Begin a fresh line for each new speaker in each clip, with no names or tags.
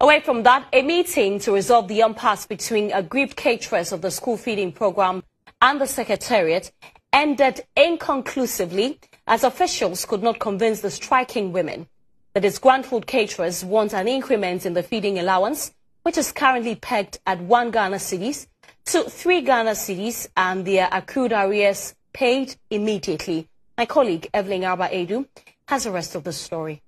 Away from that, a meeting to resolve the impasse between aggrieved caterers of the school feeding program and the Secretariat ended inconclusively as officials could not convince the striking women. The disgruntled caterers want an increment in the feeding allowance, which is currently pegged at 1 Ghana cedis to 3 Ghana cedis, and their accrued arrears paid immediately. My colleague Evelyn Arba Edu has the rest of the story.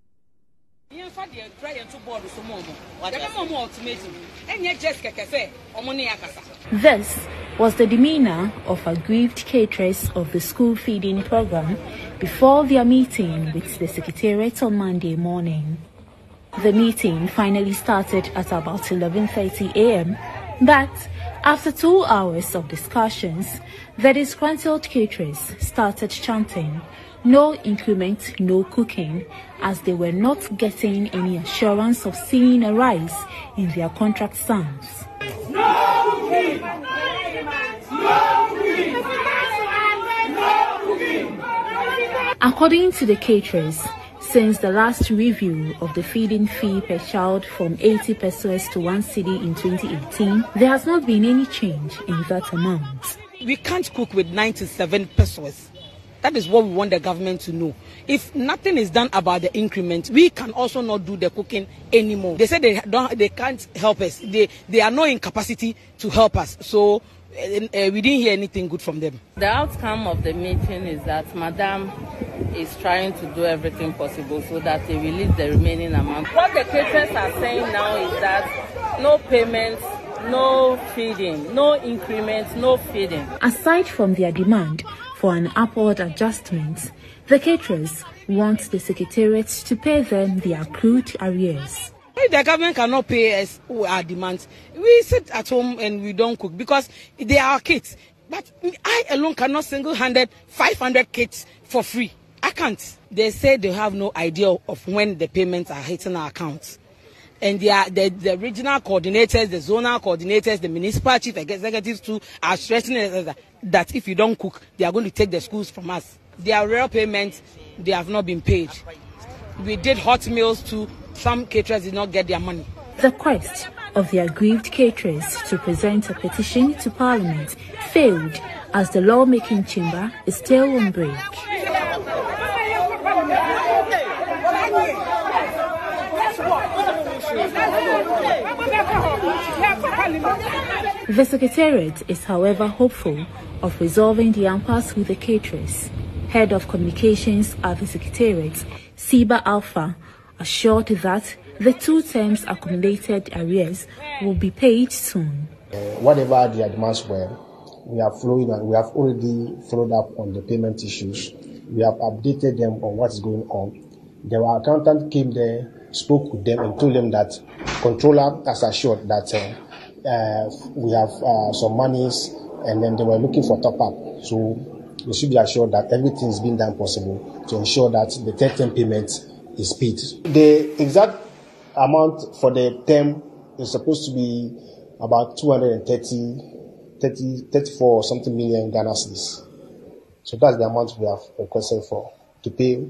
This was the demeanor of aggrieved caterers of the school feeding program before their meeting with the Secretariat on Monday morning. The meeting finally started at about 11:30 a.m. But after 2 hours of discussions, the disgruntled caterers started chanting, "No increment, no cooking," as they were not getting any assurance of seeing a rise in their contract sums.
No cooking! No cooking! No cooking!
According to the caterers, since the last review of the feeding fee per child from 80 pesos to 1 cedi in 2018, there has not been any change in that amount.
We can't cook with 97 pesos. That is what we want the government to know. If nothing is done about the increment, we can also not do the cooking anymore. They said they can't help us. They are not in capacity to help us. So we didn't hear anything good from them.
The outcome of the meeting is that Madam is trying to do everything possible so that they release the remaining amount. What the caterers are saying now is that no payments, no feeding, no increment, no feeding.
Aside from their demand for an upward adjustment, the caterers want the Secretariat to pay them their accrued arrears.
If the government cannot pay us our demands, we sit at home and we don't cook because they are our kids. But I alone cannot single-handed 500 kids for free. I can't. They say they have no idea of when the payments are hitting our accounts. And the regional coordinators, the zonal coordinators, the municipal chief executives too are stressing that if you don't cook, they are going to take the schools from us. Their real payments, they have not been paid. We did hot meals too. Some caterers did not get their money.
The quest of the aggrieved caterers to present a petition to Parliament failed as the lawmaking chamber is still on break. The Secretariat is, however, hopeful of resolving the impasse with the caterers. Head of Communications at the Secretariat, Siba Alpha, assured that the 2 terms accumulated arrears will be paid soon.
Whatever their demands were, we have already followed up on the payment issues. We have updated them on what is going on. The accountant came there, spoke with them and told them that controller has assured that we have some monies, and then they were looking for top-up. So we should be assured that everything is being done possible to ensure that the third term payment is paid. The exact amount for the term is supposed to be about 34 or something million Ghana cedis. So that's the amount we have requested for to pay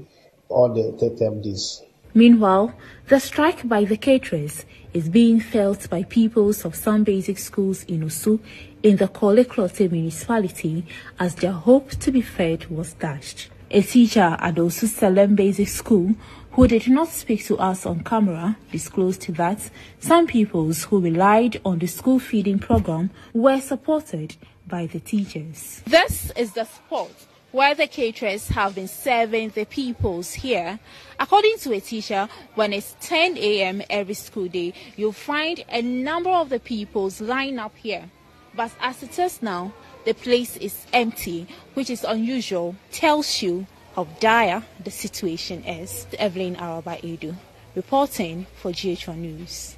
all the third term days.
Meanwhile, the strike by the caterers is being felt by pupils of some basic schools in Osu in the Korle-Klottey municipality as their hope to be fed was dashed. A teacher at Osu Salem Basic School who did not speak to us on camera disclosed that some pupils who relied on the school feeding program were supported by the teachers.
This is the spot where the caterers have been serving the pupils here. According to a teacher, when it's 10 a.m. every school day, you'll find a number of the pupils line up here. But as it is now, the place is empty, which is unusual, tells you how dire the situation is. Evelyn Arba Edu, reporting for GHOneNews.